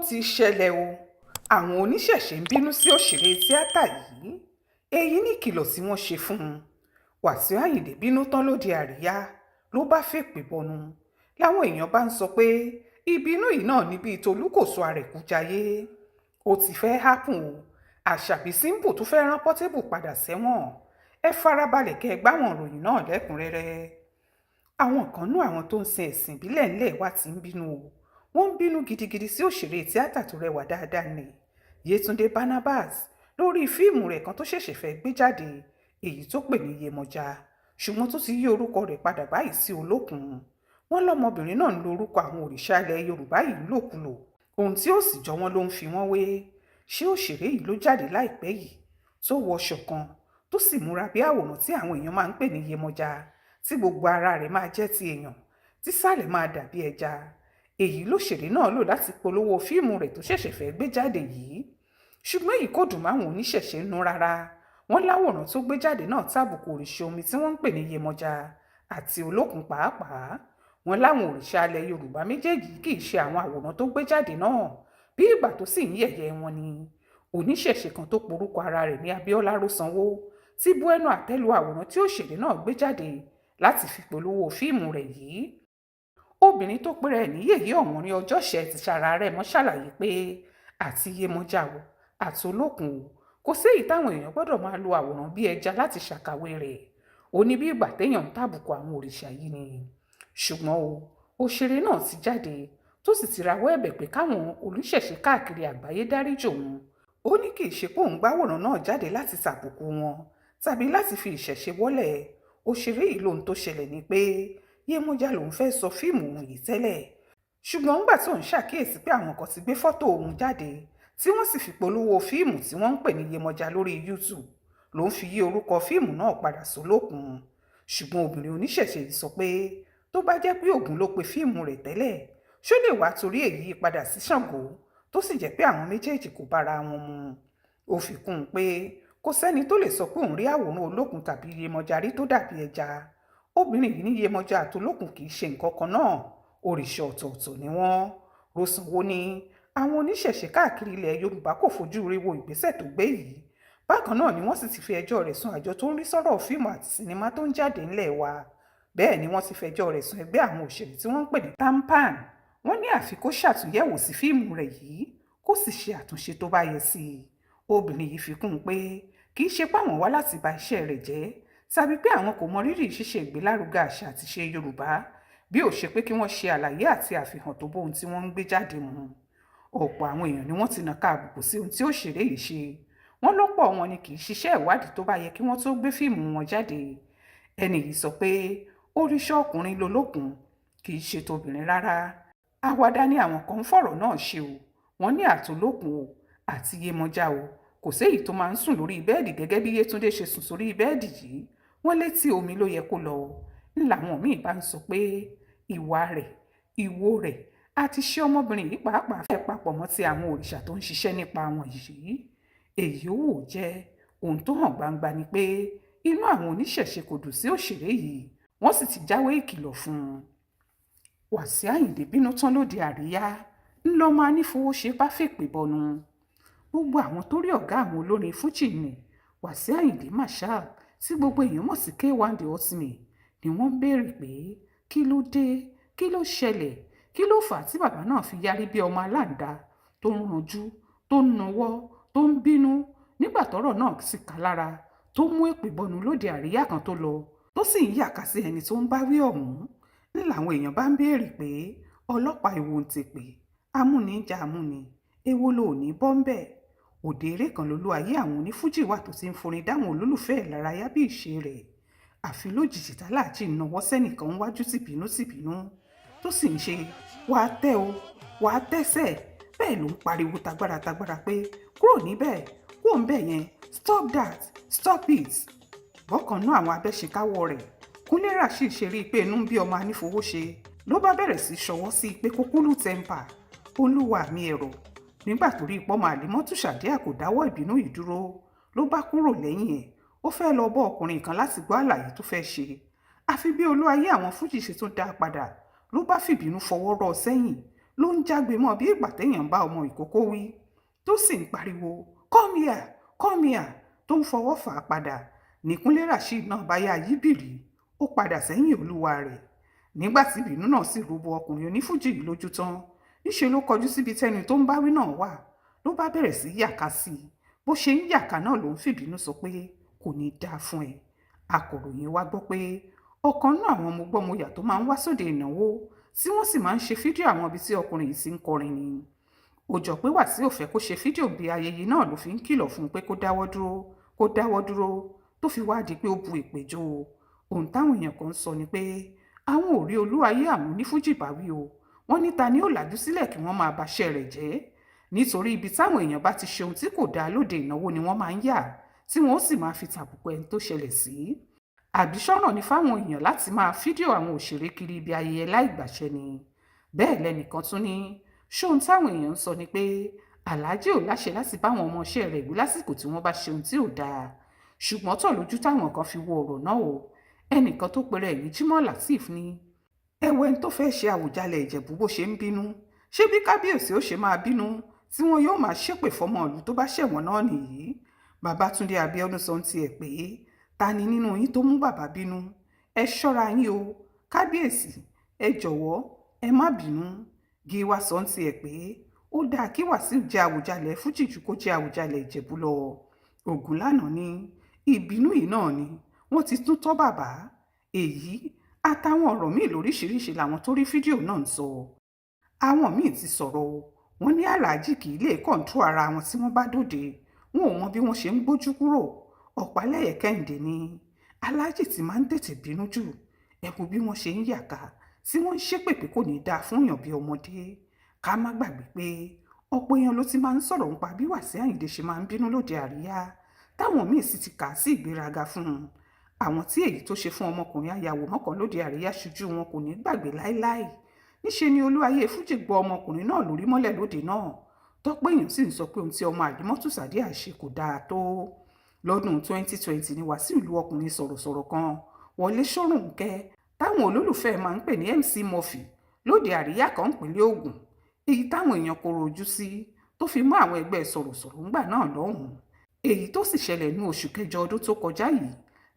ti ṣẹlẹ̀ o, àwọn oníṣẹ̀ṣe ń bínú sí òṣèré tíátà yìí. Èyí ní ìkìlọ̀ tí wọ́n ṣe fún un. Wàsíù Àyìndé bínú tán lóde àríyá ló bá fèpè bọnu. Láwọn èèyàn bá ń sọ pé ìbínú yìí náà ní bíi tolúkòso Arẹ̀kújayé. Ó ti fẹ́ hápùn o. Àṣàbí Simple tún fẹ́ rán Portable padà sẹ́wọ̀n. Ẹ farabalẹ̀ kẹ́ ẹ gbáwọn ìròyìn náà lẹ́kùnrẹ́rẹ́. Àwọn kan nú àwọn tó ń sin ẹ̀sìn ìbílẹ̀ ńlẹ̀ wa ti ń bínú o. Wọ́n ń bínú gidigidi sí òṣèré tíátà tó rẹwà dáadáa ni Yétúndé Barnabas lórí fíìmù rẹ̀ kan tó ṣẹ̀ṣẹ̀ fẹ́ gbé jáde, èyí tó pè ní Yemọja, ṣùgbọ́n tó ti yí orúkọ rẹ̀ padà báyìí sí Olókun. Wọ́n lọ́mọbìnrin náà ń lo orúkọ àwọn òrìṣà ilẹ̀ Yorùbá yìí lòkulò, ohun tí ó sì jọ wọ́n ló ń fi wọ́n wé. Ṣé òṣèré yìí ló jáde láìpẹ́ yìí tó wọṣọ kan tó sì múra bí àwòrán tí àwọn èèyàn máa ń pè ní Yemọja, tí gbogbo ara rẹ̀ máa jẹ́ ti èèyàn tí sàlẹ̀ máa dàbí ẹja. Èyí lòṣèré náà lò láti polówó fíìmù rẹ̀ tó ṣẹ̀ṣẹ̀ fẹ́ gbé jáde yìí. Ṣùgbọ́n èyí kò dùn máwọn oníṣẹ̀ṣe nú rárá. Wọ́n láwòrán tó gbé jáde náà tàbùkù òrìṣà omi tí wọ́n ń pè ní Yemọja àti Olókun pàápàá. Wọ́n láwọn òrìṣà ilẹ̀ Yorùbá méjèèjì kì í ṣe àwọn àwòrán tó gbé jáde náà, bí ìgbà tó sì ń yẹ̀yẹ́ wọn ni. Oníṣẹ̀ṣe kan tó porúkọ ara rẹ̀ ní Abíọ́lá Rósanwó ti bu ẹnu àtẹ́ lu àwòrán tí òṣèré náà gbé jáde láti fi polówó fíìmù rẹ̀ yìí. Obìnrin tó pèrè ẹ̀ ní yèyé ọ̀wọ́n ní ọjọ́ṣẹ́ ti ṣara rẹ̀ mọ́ ṣàlàyé pé àti Yemọja o àti Olókun o, kò séyìí táwọn èèyàn gbọ́dọ̀ máa lo àwòrán bí ẹja láti ṣàkàwé rẹ̀. Ó ní bí ìgbà téèyàn ń tàbùkù àwọn òrìṣà yìí ni. Ṣùgbọ́n o, òṣèré náà ti jáde tó sì ti rawọ́ ẹ̀bẹ̀ pé káwọn oníṣẹ̀ṣe káàkiri àgbáyé dáríjì òun. Ó ní kì í ṣe pé òun gbàwòrán náà jáde láti tàbùkù wọn tàbí láti fi ìṣẹ̀ṣe wọ́lẹ̀. Òṣèré yìí lóhun tó ṣẹlẹ̀ ni pé Yemọja lòun fẹ́ sọ fíìmù òun yìí tẹ́lẹ̀, ṣùgbọ́n nígbà tí òun ṣàkíyèsí pé àwọn kan ti gbé fọ́tò òun jáde tí wọ́n sì fi polówó fíìmù tí wọ́n ń pè ní Yemọja lórí YouTube, lòun fi yí orúkọ fíìmù náà padà sólókun. Ṣùgbọ́n obìnrin oníṣẹ̀ṣe yìí sọ pé tó bá jẹ́ pé Ògún ló pe fíìmù rẹ̀ tẹ́lẹ̀, ṣó lè wá torí èyí padà sí Ṣàngó tó sì jẹ́ pé àwọn méjèèjì kò bára wọn mu. Ó fi kún un pé kò sẹ́ni tó lè sọ pé òun rí àwòrán Olókun tàbí Yemọja rí tó dàbí ẹja. Obìnrin yìí ní Yemọja àti Olókun kì í ṣe nǹkan kan náà, òrìṣà ọ̀tọ̀ọ̀tọ̀ ni wọ́n. Rósanwó ní àwọn oníṣẹ̀ṣe káàkiri ilẹ̀ Yorùbá kò fojú rí wo ìgbésẹ̀ tó gbé yìí. Bákan náà ni wọ́n sì ti fi ẹjọ́ rẹ̀ sùn àjọ tó ń rí sọ́rọ̀ fíìmù àti sinimá tó ń jáde ńlẹ̀ wa. Bẹ́ẹ̀ ni wọ́n ti fẹjọ́ rẹ̀ sùn ẹgbẹ́ àwọn òṣèré tí wọ́n ń pè ní TAMPAN. Wọ́n ní àfi kó ṣàtúnyẹ̀wò sí fíìmù rẹ̀ yìí kó sì ṣe àtúnṣe tó bá yẹ sí i. Obìnrin yìí fi kún un pé kì í ṣe páwọn wá láti ba iṣẹ́ rẹ̀ jẹ́ tàbí pé àwọn kò mọ rírì ṣíṣe ìgbélárugẹ àṣà àti ṣe Yorùbá, bí ó ṣe pé kí wọ́n ṣe àlàyé àti àfihàn tó bóhun tí wọ́n ń gbé jáde mu. Ọ̀pọ̀ àwọn èèyàn ni wọ́n ti nàka àbùkù sí ohun tí òṣèré yìí ṣe. Wọ́n lọ́pọ̀ wọn ni kì í ṣiṣẹ́ ìwádìí tó bá yẹ kí wọ́n tó gbé fíìmù wọn jáde. Ẹni yìí sọ pé òrìṣà ọkùnrin lolókun, kì í ṣe tobìnrin rárá. Àwàdà ni àwọn kan ń fọ̀rọ̀ náà ṣe o. Wọ́n ní àtolókun o àti Yemọja o, kò séyìí tó máa ń sùn lórí bẹ́ẹ̀dì gẹ́gẹ́ bí Yétúndé ṣe sùn sórí bẹ́ẹ̀dì yìí. Wọ́n létí omi ló yẹ kó lọ. Ńláwọn míì bá ń sọ pé ìwà rẹ̀, ìwo rẹ̀ àti ṣé ọmọbìnrin yìí pàápàá fẹ́ papọ̀ mọ́ ti àwọn òrìṣà tó ń ṣiṣẹ́ nípa wọn yìí. Èyí ò wò jẹ́ ohun tó hàn gbangba ni pé inú àwọn oníṣẹ̀ṣe kò dùn sí òṣèré yìí, wọ́n sì ti jáwé ìkìlọ̀ fún un. Wàsíù Àyìndé bínú tán lóde àríyá ńlọmọ anífowóṣe bá fèpè bọnu. Gbogbo àwọn tó rí ọ̀gá àwọn olórin fújì ní Wàsíù Àyìndé Marshal tí gbogbo èèyàn mọ̀ sí K1 The Ultimate ni wọ́n ń béèrè pé kí ló dé, kí ló ṣẹlẹ̀, kí ló fà á tí bàbá náà fi yarí bí ọmọ aláǹda tó ń ranjú, tó ń nawọ́, tó ń bínú nígbà tọ́rọ̀ náà sì ká lára, tó mú èpè bọnu lóde àríyá kan tó lọ, tó sì ń yàkà sí ẹni tó ń bá wí ọ̀hún. ń làwọn èèyàn bá ń béèrè pé ọlọ́pàá èwo ń tèpè amúnijà amúni èwo ló ní bọ́ńbẹ́. òde eré kan lolúwayé àwọn onífújì wà tó ti ń forin dáwọn olólùfẹ́ ẹ̀ lárayá bí ìṣe rẹ̀. àfi lójijì táláàjì náwó sẹ́nìkan ń wájú tìbínú tó sì ń ṣe wàá tẹ́ o wàá tẹ́sẹ̀ bẹ́ẹ̀ ló ń pariwo tagbára pé kúrò níbẹ̀ kúrò ńbẹ̀ yẹn stop that stop it. bọ́kàn náà àwọn abẹ́ṣekáwọ́ rẹ̀ Kúnlé Rasheed ṣe rí i pé inú ń bí ọmọ anífowóṣe ló bá bẹ̀rẹ̀ sí ṣọwọ́ sí i pé kó kúlù tẹ́ḿpà olúwa mi ẹ̀rọ. nígbà tó rí ipò Màlímọ́tù Sàdíà kò dáwọ́ ìbínú yìí dúró ló bá kúrò lẹ́yìn ẹ̀ ó fẹ́ lọ bọ́ ọkùnrin kan láti gbọ́ àlàyé tó fẹ́ ṣe. àfi bí olúwayé àwọn fújì ṣe tún dá a padà ló bá fìbínú fọwọ́ rọ́ ọ sẹ́yìn ló ń jágbe mọ́ bí ìgbà téèyàn bá ọmọ ìkókó wí tó sì ń pariwo come here tó ń fọwọ́ fà á padà. ní Kúnlé Rasheed náà bá yá yíbìrì ó padà sẹ́yìn olúwa rẹ̀. nígbà tí ìbínú náà sì rúbọ ọkùnrin onífújì yìí lójú tán níṣe ló kọjú síbi tẹ́ni tó ń báwí náà wà ló bá bẹ̀rẹ̀ sí yàká sí i bó ṣe ń yàká náà ló ń fìbínú sọ pé kò ní í dáa fún ẹ. akọ̀ròyìn wá gbọ́ pé ọ̀kan náà àwọn ọmọgbọ́mọyà tó máa ń wá sóde ìnáwó tí wọ́n sì máa ń ṣe fídíò àwọn ibi tí ọkùnrin yìí ti ń kọrin ni. ó jọ pé Wàsíù fẹ́ kó ṣe fídíò bí ayẹyẹ náà ló fi ń kìlọ̀ fún un pé kó dáwọ́ dúró tó fi wá di pé ó bu ìpèjọ. ohun táwọn èèyàn kan ń sọ ni pé àwọn ò rí olúwayé àwọn onífújì bá wí o wọ́n ní ta ni ó làjú sílẹ̀ kí wọ́n máa baṣẹ́ rẹ̀ jẹ́ nítorí ibi táwọn èèyàn bá ti ṣe ohun tí kò dáa lóde ìnáwó ni wọ́n máa ń yà tí wọ́n sì máa fi tàbùkù ẹni tó ṣẹlẹ̀ sí. àbíṣọ́nà ni fáwọn èèyàn láti máa fídíò àwọn òṣèré kiri ibi ayẹyẹ láì gbàṣẹ ni. bẹ́ẹ̀ lẹ́nìkan tún ní ṣóhun táwọn èèyàn ń sọ ni pé aláàjì ò láṣẹ láti báwọn ọmọọṣẹ́ rẹ̀ wí lásìkò tí wọ́n bá ṣe ohun tí ò dáa ṣùgbọ́n tọ̀ lójú táwọn kan fi wo ọ̀rọ̀ náà o ẹnìkan tó pèrè ní Jimoh Lateef ní ẹwẹ́ tó fẹ́ ṣe Àwùjalẹ̀ Ìjẹ̀bú bó ṣe ń bínú ṣé bí kábíyèsí ó ṣe máa bínú tí wọn yóò máa ṣépè fọmọ ìlú tó bá ṣẹ̀wọ̀n náà nìyí. Babátúndé Abíọ́dún sọ tiẹ̀ pé ta ni nínú yín tó mú bàbá bínú ẹ ṣọ́ra yín o kábíyèsí ẹ jọ̀wọ́ ẹ má bínú. Gíwá sọ tiẹ̀ pé ó dáa kí Wàsíù jẹ́ Àwùjalẹ̀ fújì jù kó jẹ́ Àwùjalẹ̀ Ìjẹ̀bú lọ. Ògúnlànà ní ìbínú yìí náà ni wọ́n ti tún tọ́ bàbá èyí àtàwọn ọ̀rọ̀ míì lóríṣiríṣi làwọn tó rí fídíò náà ń sọ. àwọn míì ti sọ̀rọ̀ o wọ́n ní aláàjì kì í lè kọ̀ǹtró ara wọn tí wọ́n bá dòde wọn ò mọ bí wọ́n ṣe ń gbójú kúrò. Ọ̀pálẹ̀yẹ Kẹ́hìndé ní aláàjì ti máa ń tètè bínú jù ẹ wo bí wọ́n ṣe ń yàká tí wọ́n ń ṣépè pé kò ní dáa fún èèyàn bí ọmọdé. ká má gbàgbé pé ọ̀pọ̀ èèyàn ló ti máa ń sọ̀rọ̀ nípa bí Wàsíù Àyìndé ṣe máa ń bínú lóde àríyá táwọn míì sì ti kà á sí ìgbéraga fún un. àwọn tí èyí tó ṣe fún ọmọkùnrin ayàwòrán kan lóde àríyá ṣojú wọn kò ní gbàgbé láéláé. níṣe ni olúwayé fújì gbọ́ ọmọkùnrin náà lórí mọ́lẹ̀ lóde náà tọ́pọ̀ èèyàn sì ń sọ pé ohun tí ọmọ Màlímọ́tù Sàdíà ṣe kò dáa tó. lọ́dún 2020 ni Wàsíù lu ọkùnrin sọ̀rọ̀sọ̀rọ̀ kan Wọlé Ṣórunkẹ́ táwọn olólùfẹ́ máa ń pè ní MC Murphy lóde àríyá kan ìpínlẹ̀ Ògùn èyí táwọn èèyàn kò rojú sí tó fi mọ́ àwọn ẹgbẹ́ sọ̀rọ̀sọ̀rọ̀ ńgbà náà lọ́hùn-ún. èyí tó sì ṣẹlẹ̀ ní oṣù kẹjọ ọdún tó kọjá yìí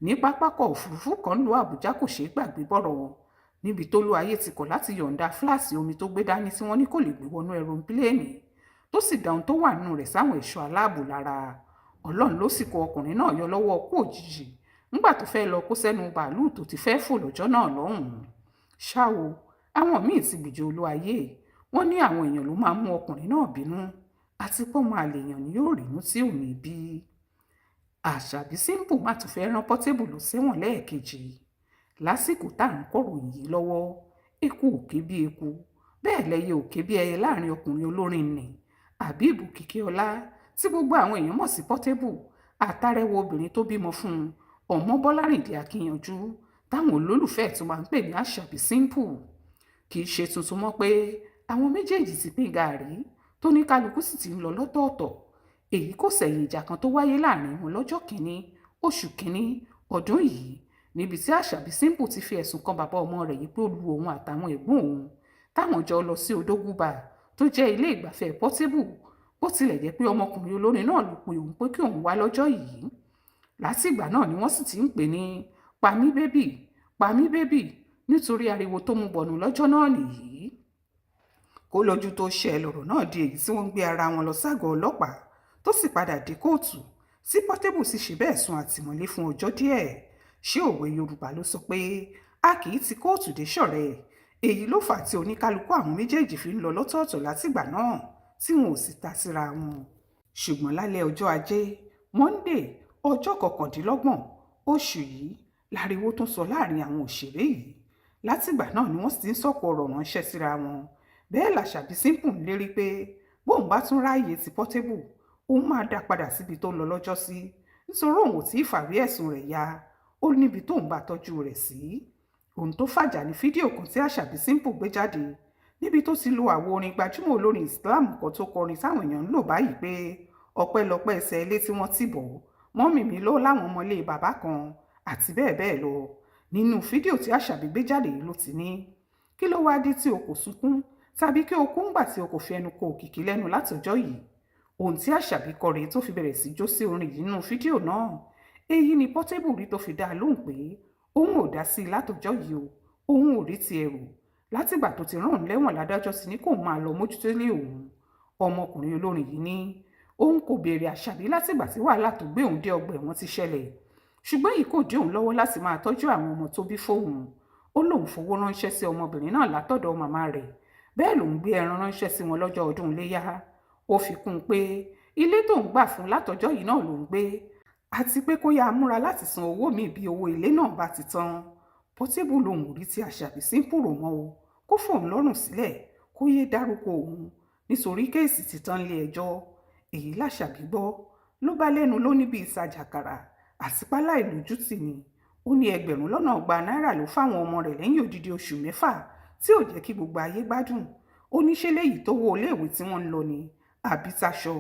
ní pápákọ̀ òfurufú kan lu Àbújá kò ṣeé gbàgbé bọ̀rọ̀ níbi tó Olúwayé ti kọ̀ láti yọ̀ǹda fúláàsì omi tó gbé dání tí wọ́n ní kò lè gbé wọnú ẹ̀rọ̀pílẹ̀ẹ̀nì tó sì dáhùn tó wà nínú rẹ̀ sáwọn ẹ̀ṣọ́ aláàbò lára. Ọlọ́run ló sì kó ọkùnrin náà yọ lọ́wọ́ ọkú òjijì nígbà tó fẹ́ lọ kó sẹ́nu bàálù tó ti fẹ́ fò lọ́jọ́ náà lọ́hùn-ún. ṣá o àwọn míì ti gbìjọ Olúwayé wọ́n ní àwọn èèyàn ló máa mú ọkùnrin náà bínú àti pọ́nmọ àlèyàn ni yóò rínú tí ò ní bí. Àṣàbí Simple má tún fẹ́ rán Portable lọ sẹ́wọ̀n lẹ́ẹ̀kejì lásìkò tá à ń kọ̀ròyìn yìí lọ́wọ́. eku òkè bí eku bẹ́ẹ̀ lẹ́yẹ òkè bí ẹyẹ láàrin ọkùnrin olórin nì Habib Kìkíọlá tí gbogbo àwọn èèyàn mọ̀ sí Portable àtàrẹwọ obìnrin tó bímọ fún un Ọmọbọ́lárìndé Akíyanjú táwọn olólùfẹ́ tó máa ń pè ní Àṣàbí Simple. kì í ṣe tuntun mọ́ pé àwọn méjèèjì ti pín gàárì tó ní kálukú sì ti ń lọ lọ́tọ̀ọ̀tọ̀. èyí kò sẹ̀yìn ìjà kan tó wáyé láàrin wọn lọ́jọ́ kìíní oṣù kìíní ọdún yìí níbi tí Àṣàbí Simple ti fi ẹ̀sùn kan bàbá ọmọ rẹ̀ yìí pé ó lu òun àtàwọn ẹ̀gbọ́n òun táwọn jọ lọ sí Odógúbà tó jẹ́ ilé ìgbafẹ́ Portable bó tilẹ̀ jẹ́ pé ọmọkùnrin olórin náà ló pe òun pé kí òun wá lọ́jọ́ yìí. látìgbà náà ni wọ́n sì ti ń pè ní pamí bébì nítorí ariwo tó mú bọ̀nù lọ́jọ́ náà nìyí. kó lójú tó ṣẹ lọ̀rọ̀ náà di èyí tí wọ́n ń gbé ara wọn lọ ságọ̀ọ́ ọlọ́pàá tó sì padà dé kóòtù tí Portable sì ṣe bẹ́ẹ̀ sùn àtìmọ́lé fún ọjọ́ díẹ̀. ṣé òwe Yorùbá ló sọ pé a kì í ti kóòtù dé ṣọ̀rẹ́ ẹ̀. Èyí ló fà á tí oníkálukú àwọn méjèèjì fi ń lọ lọ́tọ̀ọ̀tọ̀ látìgbà náà tí wọn ò sì ta síra wọn. Ṣùgbọ́n lálẹ́ ọjọ́ ajé Monday ọjọ́ 29 oṣù yìí láriwo tún sọ láàrin àwọn òṣèré yìí. Látìgbà náà ni wọ́n sì ti ń sọ̀kò ọ̀rọ̀ ránṣẹ́ síra wọn. Bẹ́ẹ̀ làṣàbí Simple ń lérí pé bóun bá tún ráàyè ti Portable òun máa dá padà síbi tó lọ lọ́jọ́sí nítorí òun ò tí ì fàwé ẹ̀sùn rẹ̀ ya. Ó níbi tóun bá tọ́jú rẹ̀ sí. Ohun tó fàjà ní fídíò kan tí àṣàbí Simple gbé jáde níbi tó ti lo àwo orin gbajúmọ̀ olórin Islam kan tó kọrin táwọn èèyàn ń lò báyìí pé ọpẹ́lọpẹ́ ẹsẹ̀ ilé tí wọ́n tì bọ̀ mọ́mì mi ló láwọn ọmọlé bàbá kan àti bẹ́ẹ̀ bẹ́ẹ̀ lọ. Nínú fídíò tí àṣàbí gbé jáde yìí ló ti ní kí ló wáá dé tí o kò sunkún tàbí kí o kú ńgbà tí o kò fi ẹnu kò òkìkí lẹ́nu látọjọ́ yìí. Ohun tí àṣàbí kọ rèé tó fi bẹ̀rẹ̀ sí jó sí orin yìí nínú fídíò náà. Èyí ni Portable rí tó fi dá a lóhùn pé òun ò dá sí i látọjọ́ yìí o, òun ò rí ti ẹrù látìgbà tó ti rán òun lẹ́wọ̀n ládájọ́ sí ní kó máa lọ mójútó lé òun. Ọmọkùnrin olórin yìí ní òun kò béèrè àṣàbí látìgbà tí wàhálà tó gbé òun dé ọgbà ẹ̀wọ̀n ti ṣẹlẹ̀, ṣùgbọ́n èyí kò dí òun lọ́wọ́ láti máa tọ́jú àwọn ọmọ tó bí fóun. Ó lóun fowó ránṣẹ́ sí ọmọbìnrin náà látọ̀dọ̀ màmá rẹ̀, bẹ́ẹ̀ lòun gbé ẹran ránṣẹ́ sí wọn lọ́jọ́ ọdún iléyá. Ó fi kún un pé ilé tóun gbà fún látọjọ́ yìí náà lòun gbé àti pé kó yáa múra láti san owó míì bí owó ilé náà bá ti tán. Portable lòun ò rí ti àṣàbí Simple rò mọ́ o, kó fòun lọ́rùn sílẹ̀ kó yéé dárúkọ òun nítorí kéèsì ti tán lé ẹjọ́. Èyí làṣàbí gbọ́ ló bá lẹ́nu ló ní bíi ìsàjàkàrà àti pálá ìlójútì ni. Ó ní 200,000 náírà ló fáwọn ọmọ rẹ̀ lẹ́yìn odidi oṣù 6 tí ò jẹ́ kí gbogbo ayé gbádùn. Ó ní ṣé léyìí tó wó iléèwé tí wọ́n ń lọ ni àbí taṣọ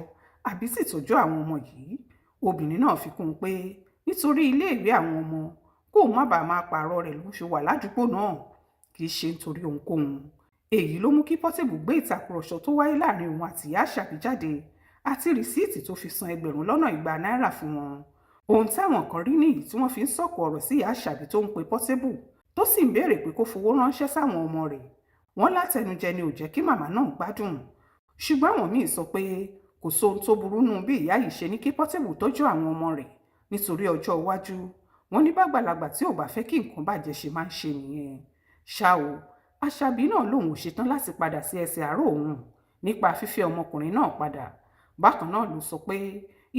àbí sì tọ́jú àwọn ọmọ yìí. Obìnrin náà fi kún un pé nítorí iléèwé àwọn ọmọ kóun má bàa máa pààrọ̀ rẹ̀ ló fi wà ládùúgbò náà kì í ṣe nítorí ohunkóhun. Èyí ló mú kí Portable gbé ìtàkùrọ̀sọ tó wáyé láàrin òun àti ìyá àṣàbí jáde àti rìsíìtì tó fi san 200,000 náírà fún wọn. Ohun táwọn kan rí nìyí tí wọ́n fi ń sọ̀kò ọ̀rọ̀ sí ìyá àṣàbí tó ń pe Portable tó sì ń béèrè pé kó fowó ránṣẹ́ sáwọn ọmọ rẹ̀. Wọ́n látẹnujẹ ni ò jẹ́ kí màmá náà gbádùn. Ṣùgbọ́n àwọn míì sọ pé kò sóhun tó burú nù bí ìyá yìí ṣe ní kí Portable tọ́jú àwọn ọmọ rẹ̀ nítorí ọjọ́ iwájú. Wọ́n ní bàgbàlagbà tí ò bá fẹ́ kí nǹkan bàjẹ́ ṣe máa ń ṣe nìyẹn. Ṣá o, àṣàbí náà lòun ò ṣetán láti padà sí ẹsẹ̀ àárò òun nípa fífẹ́ ọmọkùnrin náà padà. Bákan náà ló sọ pé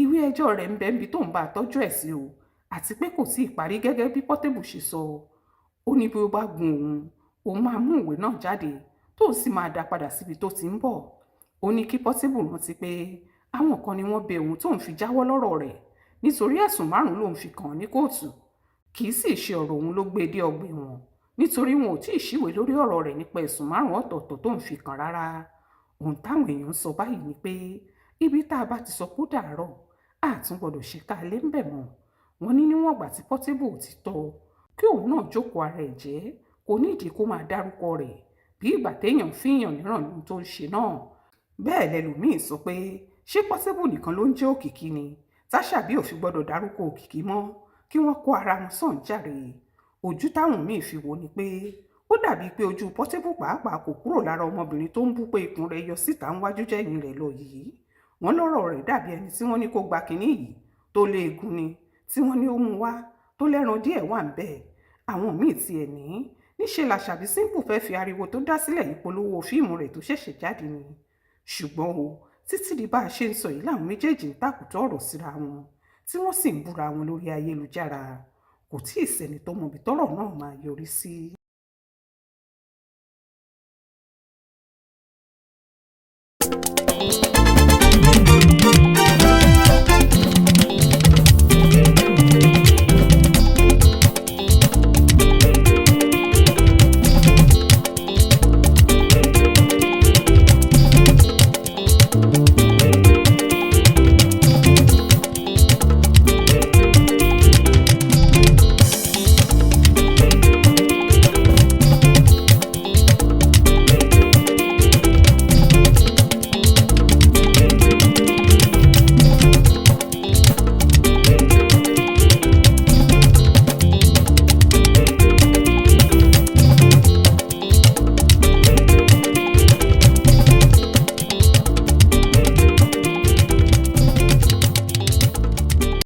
ìwé ẹjọ́ rẹ̀ ń bẹ níbi tó ń bá tọ́jú ẹ̀ sí o àti pé kò tí ì parí gẹ́gẹ́ bí Portable ṣe sọ. Ó ní bí ó bá gun òun máa mú ìwé náà jáde tó sì máa dá padà síbi tó ti ń bọ̀. Ó ní kí Portable rántí pé àwọn kan ni wọ́n bẹ òun tóun fi jáwọ́ lọ́rọ̀ rẹ̀ nítorí ẹ̀sùn 5 lòun fi kàn án ní kóòtù. Kì í sì ṣe ọ̀rọ̀ òun ló gbé dé ọgbà ẹ̀wọ̀n nítorí wọn ò tí ì ṣíwèé lórí ọ̀rọ̀ rẹ̀ nípa ẹ̀sùn 5 ọ̀tọ̀ọ̀tọ̀ tóun fi kàn rárá. Ohun táwọn èèyàn ń sọ báyìí ni pé ibi tá a bá ti sọ kó dàárọ̀ àtún gbọdọ̀ ṣe ká lé ń bẹ̀ mọ́. Wọ́n ní níwọ̀n ìgbà tí Portable ti tọ́ kí òun náà jókòó ara ẹ̀ jẹ́ kò nídìí kó máa dárúkọ rẹ̀ bí ìgbà téèyàn fíyàn níràn ní tó ń ṣe náà. Bẹ́ẹ̀ lẹ́lòmíín sọ pé ṣé Portable nìkan ló ń jẹ́ òkìkí ni táṣàbí ò fi gbọdọ̀ dárúkọ òkìkí mọ́ kí wọ́n kó ara wọn sàn jàre. Ojú táwọn míín fi wò ni pé ó dàbí pé ojú Portable pàápàá kò kúrò lára ọmọbìnrin tó ń bú pé ikùn rẹ̀ yọ síta ń wájú jẹ́yìn rẹ̀ lọ yìí. Wọ́n lọ́rọ̀ rẹ̀ dàbí ẹni tí wọ́n ní kó gba kínní yìí tó léegun ni tí wọ́n ní ó mú wá tó lẹ́ran díẹ̀ wà ń bẹ̀. Àwọn míì tiẹ̀ ní níṣe làṣàbí Simple fẹ́ fi ariwo tó dá sílẹ̀ yìí polówó fíìmù rẹ̀ tó ṣẹ̀ṣẹ̀ jáde ni. Ṣùgbọ́n o títí di bá a ṣe ń sọ yìí làwọn méjèèjì ń tàkùtọ̀ ọ̀rọ̀ síra wọn tí wọ́n sì ń búra wọn lórí ayélujára. Kò tí ì sẹ́ni tó mọbi tọ́rọ̀ náà máa yọrí sí.